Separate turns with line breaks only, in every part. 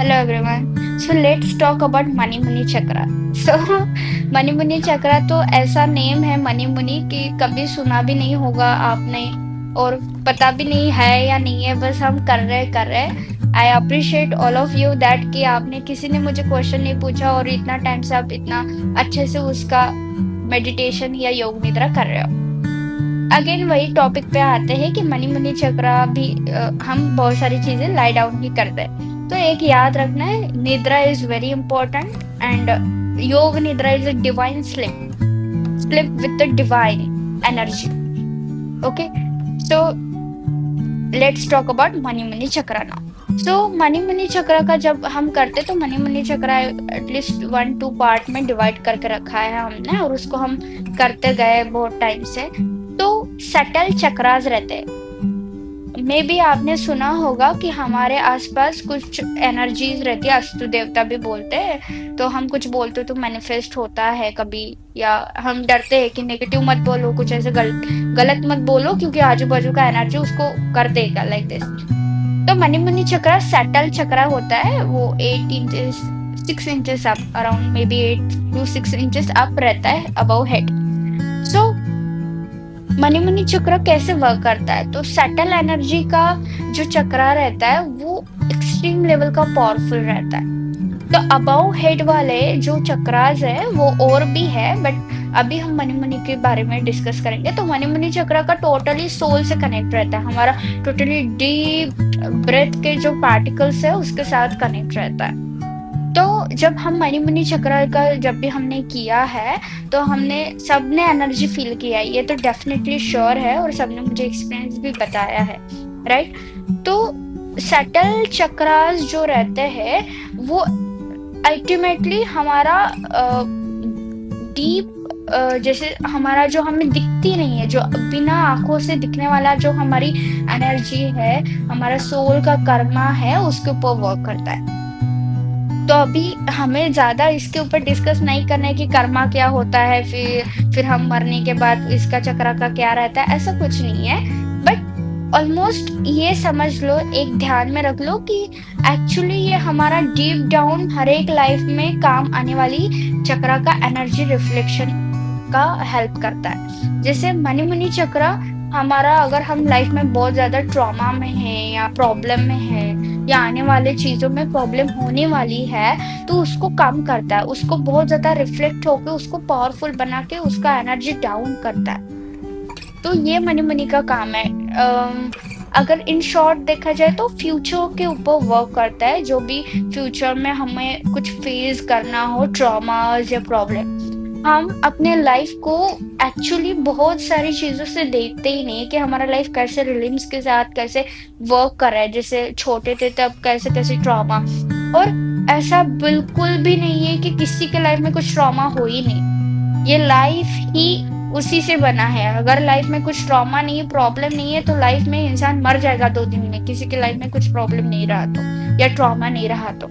Hello everyone. So let's talk about money मुनि चक्रा. So money मुनि चक्रा तो ऐसा नेम है मनी मुनि कि कभी सुना भी नहीं होगा आपने और पता भी नहीं है या नहीं है, बस हम कर रहे. I appreciate all of you that कि आपने किसी ने मुझे क्वेश्चन नहीं पूछा और इतना टाइम से आप इतना अच्छे से उसका मेडिटेशन या योग निद्रा कर रहे हो. अगेन वही टॉपिक पे आते हैं कि मनी मुनि चक्रा भी हम बहुत सारी चीजें लाई डाउन ही करते हैं. तो एक याद रखना है, निद्रा इज वेरी इंपॉर्टेंट एंड योग निद्रा is a divine slip with the divine energy. Okay, so let's talk about money मुनि चक्रा नाउ. सो मनी मुनि चक्रा का जब हम करते तो मनी मुनि चक्रा एटलीस्ट 1-2 पार्ट में डिवाइड करके रखा है हमने और उसको हम करते गए बहुत टाइम से. तो सटल चक्रास रहते हैं. मे बी आपने सुना होगा कि हमारे आसपास कुछ एनर्जीज रहती है, अस्तु देवता भी बोलते हैं. तो हम कुछ बोलते तो मैनिफेस्ट होता है कभी, या हम डरते हैं कि नेगेटिव मत बोलो, कुछ ऐसे गलत मत बोलो क्योंकि आजू बाजू का एनर्जी उसको कर देगा लाइक दिस. तो मनी मुनि चक्रा सटल चक्रा होता है, वो 8 inches 6 inches up, around may be 8 to 6 inches up रहता है अबव हेड. सो मनी मुनि चक्र कैसे वर्क करता है, तो सटल एनर्जी का जो चक्रा रहता है वो एक्सट्रीम लेवल का पावरफुल रहता है. तो अबव हेड वाले जो चक्रास है वो और भी है, बट अभी हम मनी मुनि के बारे में डिस्कस करेंगे. तो मनी मुनि चक्र का टोटली सोल से कनेक्ट रहता है, हमारा टोटली डीप ब्रेथ के जो पार्टिकल्स है उसके साथ कनेक्ट रहता है. तो जब हम मनी मुनि चक्र का जब भी हमने किया है तो हमने सबने एनर्जी फील किया है, ये तो डेफिनेटली श्योर है और सबने मुझे एक्सपीरियंस भी बताया है, राइट. तो सटल चक्रास जो रहते हैं वो अल्टीमेटली हमारा डीप जैसे हमारा जो हमें दिखती नहीं है, जो बिना आंखों से दिखने वाला जो हमारी एनर्जी है, हमारा सोल का कर्मा है, उसके ऊपर वर्क करता है. तो अभी हमें ज्यादा इसके ऊपर डिस्कस नहीं करना है कि कर्मा क्या होता है, फिर हम मरने के बाद इसका चक्र का क्या रहता है, ऐसा कुछ नहीं है. बट ऑलमोस्ट ये समझ लो, एक ध्यान में रख लो कि एक्चुअली ये हमारा डीप डाउन हर एक लाइफ में काम आने वाली चक्र का एनर्जी रिफ्लेक्शन का हेल्प करता है. जैसे मनी मुनि चक्र हमारा, अगर हम लाइफ में बहुत ज्यादा ट्रॉमा में है या प्रॉब्लम में है या आने वाले चीजों में प्रॉब्लम होने वाली है, तो उसको कम करता है, उसको बहुत ज्यादा रिफ्लेक्ट होकर उसको पावरफुल बना के उसका एनर्जी डाउन करता है. तो ये मनी मुनि का काम है. अगर इन शॉर्ट देखा जाए तो फ्यूचर के ऊपर वर्क करता है, जो भी फ्यूचर में हमें कुछ फेस करना हो, ट्रॉमास या प्रॉब्लम. हम अपने लाइफ को एक्चुअली बहुत सारी चीजों से देखते ही नहीं कि हमारा लाइफ कैसे रिलिम्स के साथ कैसे वर्क कर रहा है. जैसे छोटे थे तब कैसे कैसे ट्रॉमा, और ऐसा बिल्कुल भी नहीं है कि किसी के लाइफ में कुछ ट्रॉमा हो ही नहीं. ये लाइफ ही उसी से बना है. अगर लाइफ में कुछ ट्रॉमा नहीं है, प्रॉब्लम नहीं है, तो लाइफ में इंसान मर जाएगा 2 दिन में, किसी के लाइफ में कुछ प्रॉब्लम नहीं रहा तो, या ट्रॉमा नहीं रहा तो.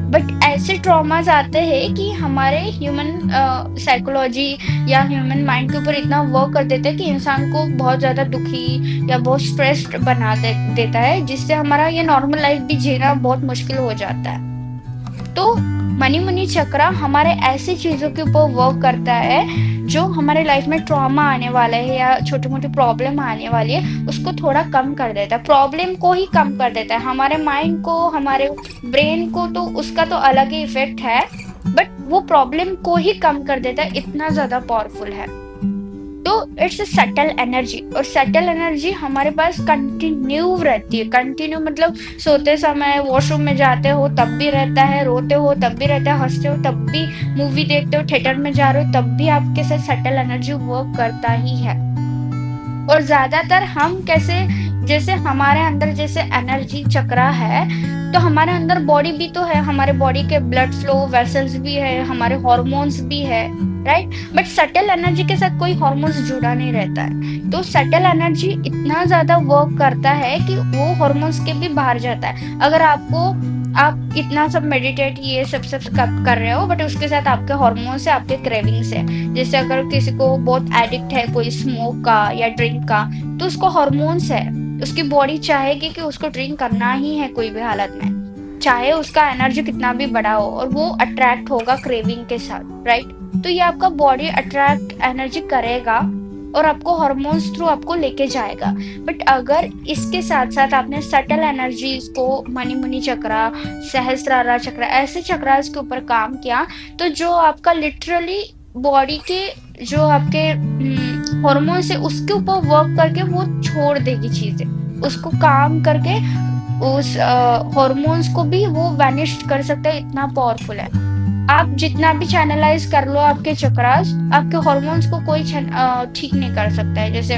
बट ऐसे ट्रॉमास आते हैं कि हमारे ह्यूमन साइकोलॉजी या ह्यूमन माइंड के ऊपर इतना वर्क कर देते हैं कि इंसान को बहुत ज्यादा दुखी या बहुत स्ट्रेस्ड बना देता है, जिससे हमारा ये नॉर्मल लाइफ भी जीना बहुत मुश्किल हो जाता है. तो मनी मुनि चक्र हमारे ऐसी चीजों के ऊपर वर्क करता है जो हमारे लाइफ में ट्रॉमा आने वाला है या छोटी मोटी प्रॉब्लम आने वाली है, उसको थोड़ा कम कर देता है. प्रॉब्लम को ही कम कर देता है, हमारे माइंड को, हमारे ब्रेन को तो उसका तो अलग ही इफेक्ट है, बट वो प्रॉब्लम को ही कम कर देता है, इतना ज्यादा पावरफुल है. तो इट्स अ सटल एनर्जी, और सटल एनर्जी हमारे पास कंटिन्यू रहती है. कंटिन्यू मतलब सोते समय, वॉशरूम में जाते हो तब भी रहता है, रोते हो तब भी रहता है, हंसते हो तब भी, मूवी देखते हो, थिएटर में जा रहे हो तब भी आपके साथ सटल एनर्जी वर्क करता ही है. और ज्यादातर हम कैसे, जैसे हमारे अंदर जैसे एनर्जी चक्रा है, तो हमारे अंदर बॉडी भी तो है, हमारे बॉडी के ब्लड फ्लो वेसल्स भी है, हमारे हार्मोन्स भी है, राइट. बट सटल एनर्जी के साथ कोई हार्मोन्स जुड़ा नहीं रहता है. तो सटल एनर्जी इतना ज्यादा वर्क करता है कि वो हार्मोन्स के भी बाहर जाता है. अगर आप इतना सब मेडिटेट ये सब कर रहे हो, बट उसके साथ आपके हार्मोन्स है, आपके क्रेविंग्स है. जैसे अगर किसी को बहुत एडिक्ट है कोई स्मोक का या ड्रिंक का, तो उसको हार्मोन्स है, उसकी बॉडी चाहेगी कि उसको ड्रिंक करना ही है कोई भी हालत में. चाहे उसका एनर्जी कितना भी बड़ा हो, और वो अट्रैक्ट होगा क्रेविंग के साथ, राइट? तो ये आपका बॉडी अट्रैक्ट एनर्जी करेगा और आपको हार्मोन्स थ्रू आपको लेके जाएगा। बट अगर इसके साथ साथ आपने सटल एनर्जीज को, मणि मुनि चक्रा, सहस्त्रारा चक्रा, ऐसे चक्रास के ऊपर काम किया, तो जो आपका लिटरली बॉडी के जो आपके हार्मोन्स है उसके ऊपर वर्क करके वो छोड़ देगी चीजें, उसको काम करके उस हॉर्मोन्स को भी वो वैनिश कर सकता है, इतना पावरफुल है। आप जितना भी चैनलाइज कर लो आपके चक्रास, आपके हॉर्मोन्स को कोई ठीक नहीं कर सकता है। जैसे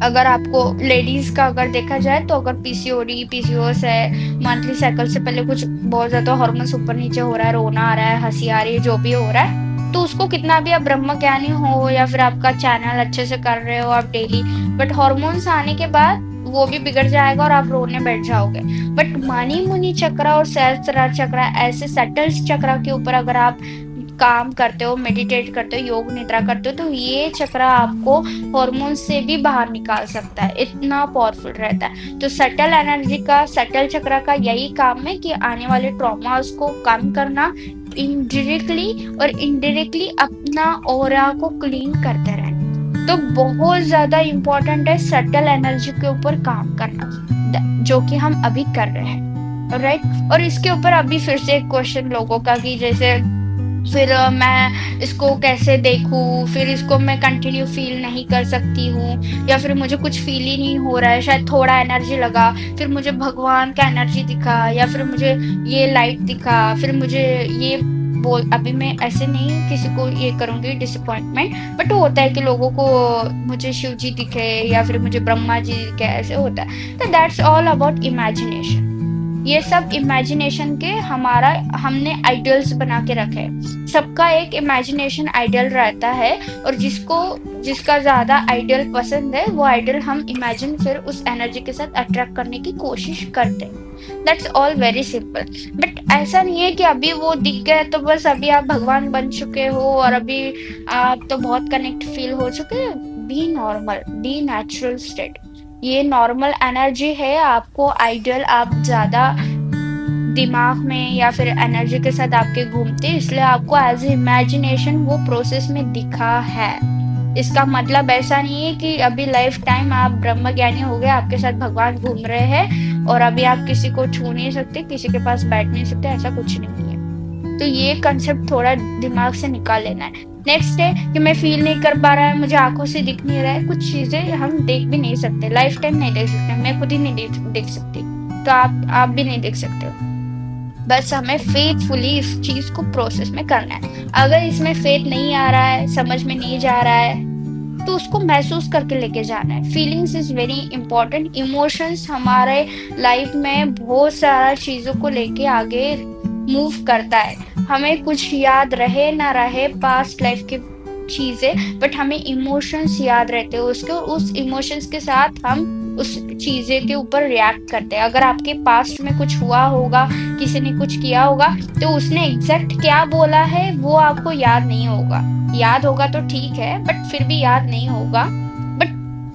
अगर आपको लेडीज का अगर देखा जाए, तो अगर पीसीओडी, पीसीओएस है, मंथली साइकिल से पहले कुछ बहुत ज्यादा हार्मोन्स ऊपर नीचे हो रहा है, रोना आ रहा है, हंसी आ रही है, जो भी हो रहा है, तो उसको कितना भी आप ब्रह्म ज्ञानी हो या फिर आपका चैनल अच्छे से कर रहे हो आप डेली, बट हार्मोन्स आने के बाद वो भी बिगड़ जाएगा और आप रोने बैठ जाओगे। बट मणि मुनि चक्रा और सहस्त्रार चक्रा, ऐसे सटल चक्रा के ऊपर अगर आप काम करते हो, मेडिटेट करते हो, योग निद्रा करते हो, तो ये चक्रा आपको हार्मोन से भी बाहर निकाल सकता है, इतना पावरफुल रहता है। तो सटल एनर्जी का, सटल चक्रा का यही काम है कि आने वाले ट्रॉमास को कम करना, इनडायरेक्टली और इनडायरेक्टली अपना ऑरा को क्लीन करते रहना। तो बहुत ज्यादा इम्पोर्टेंट है सटल एनर्जी के ऊपर काम करना, जो कि हम अभी कर रहे हैं, राइट? और इसके ऊपर अभी फिर से एक क्वेश्चन लोगों का कि जैसे फिर मैं इसको कैसे देखूं, फिर इसको मैं कंटिन्यू फील नहीं कर सकती हूँ, या फिर मुझे कुछ फील ही नहीं हो रहा है, शायद थोड़ा एनर्जी लगा, फिर मुझे भगवान का एनर्जी दिखा, या फिर मुझे ये लाइट दिखा, फिर मुझे ये बोल, अभी मैं ऐसे नहीं किसी को ये करूंगी डिसअपॉइंटमेंट, बट होता है कि लोगों को मुझे शिव जी दिखे या फिर मुझे ब्रह्मा जी दिखे, ऐसे होता है। तो दैट्स ऑल अबाउट इमेजिनेशन। ये सब इमेजिनेशन के हमारा हमने आइडियल्स बना के रखे हैं। सबका एक इमेजिनेशन आइडियल रहता है, और जिसका ज्यादा आइडियल पसंद है, वो आइडियल हम इमेजिन फिर उस एनर्जी के साथ अट्रैक्ट करने की कोशिश करते हैं। That's all very simple. But ऐसा नहीं है कि अभी वो दिख गए तो बस अभी आप भगवान बन चुके हो और अभी आप तो बहुत कनेक्ट फील हो चुके। Be normal, be natural state. ये नॉर्मल एनर्जी है। आपको आइडियल आप ज्यादा दिमाग में या फिर एनर्जी के साथ आपके घूमते, इसलिए आपको एज इमेजिनेशन वो प्रोसेस में दिखा है। इसका मतलब ऐसा नहीं है कि अभी लाइफ टाइम आप ब्रह्म ज्ञानी हो गए, आपके साथ भगवान घूम रहे हैं और अभी आप किसी को छू नहीं सकते, किसी के पास बैठ नहीं सकते, ऐसा कुछ नहीं है। तो ये कंसेप्ट थोड़ा दिमाग से निकाल लेना है। नेक्स्ट है कि मैं फील नहीं कर पा रहा है, मुझे आंखों से दिख नहीं रहा है। कुछ चीजें हम देख भी नहीं सकते, लाइफ टाइम नहीं देख सकते, मैं खुद ही नहीं देख सकती, तो आप भी नहीं देख सकते हो। बस हमें फेथफुली इस चीज को प्रोसेस में करना है। अगर इसमें फेथ नहीं आ रहा है, समझ में नहीं जा रहा है, तो उसको महसूस करके लेके जाना है। Feelings is very important. Emotions हमारे लाइफ में बहुत सारा चीजों को लेके आगे मूव करता है। हमें कुछ याद रहे ना रहे पास्ट लाइफ की चीजें, बट हमें इमोशंस याद रहते हैं उसके, उस इमोशंस के साथ हम उस चीजें के ऊपर रिएक्ट करते हैं। अगर आपके पास्ट में कुछ हुआ होगा, किसी ने कुछ किया होगा, तो उसने एग्जैक्ट क्या बोला है वो आपको याद नहीं होगा। याद होगा तो ठीक है, बट फिर भी याद नहीं होगा। बट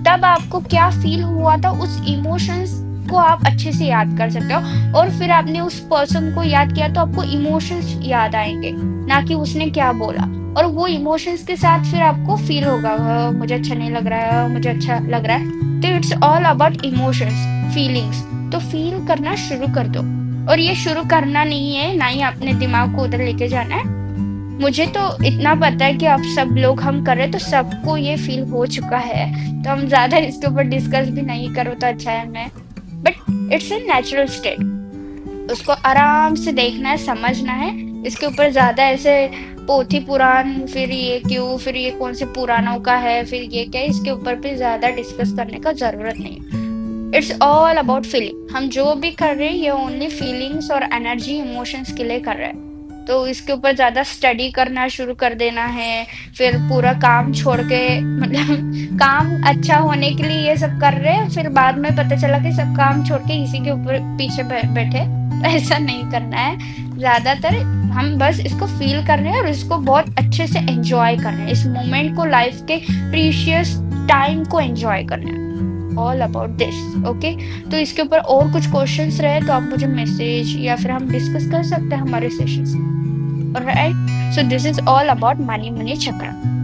तब आपको क्या फील हुआ था, उस इमोशंस को आप अच्छे से याद कर सकते हो। और फिर आपने उस पर्सन को याद किया तो आपको इमोशंस याद आएंगे, ना कि उसने क्या बोला। और वो इमोशंस के साथ फिर आपको फील होगा, मुझे अच्छा नहीं लग रहा है, मुझे अच्छा लग रहा है। तो it's all about emotions, feelings. तो फील करना शुरू कर दो। और ये शुरू करना नहीं है, ना ही अपने दिमाग को उधर लेके जाना है। मुझे तो इतना पता है कि अब सब लोग हम कर रहे, तो सबको ये फील हो चुका है, तो हम ज्यादा इसके ऊपर डिस्कस भी नहीं करो तो अच्छा है। मैं but it's a natural state. उसको आराम से देखना है, समझना है। इसके ऊपर ज्यादा ऐसे पोथी पुराण, फिर ये क्यों, फिर ये कौन से पुराणों का है, फिर ये क्या, इसके ऊपर भी ज्यादा डिस्कस करने का जरूरत नहीं। It's all about feeling. हम जो भी कर रहे हैं ये ओनली फीलिंग्स और एनर्जी, इमोशंस के लिए कर रहे हैं। तो इसके ऊपर ज्यादा स्टडी करना शुरू कर देना है, फिर पूरा काम छोड़ के, मतलब काम अच्छा होने के लिए ये सब कर रहे हैं, फिर बाद में पता चला कि सब काम छोड़ के इसी के ऊपर पीछे बैठे। ऐसा नहीं करना है। ज्यादातर हम बस इसको फील कर रहे हैं और इसको बहुत अच्छे से एंजॉय कर रहे हैं। इस मोमेंट को, लाइफ के प्रीशियस टाइम को एंजॉय करना है। All about this. ओके, तो इसके ऊपर और कुछ क्वेश्चंस रहे तो आप मुझे मैसेज या फिर हम डिस्कस कर सकते हैं हमारे सेशंस में। Alright, so this is all about money money चक्र।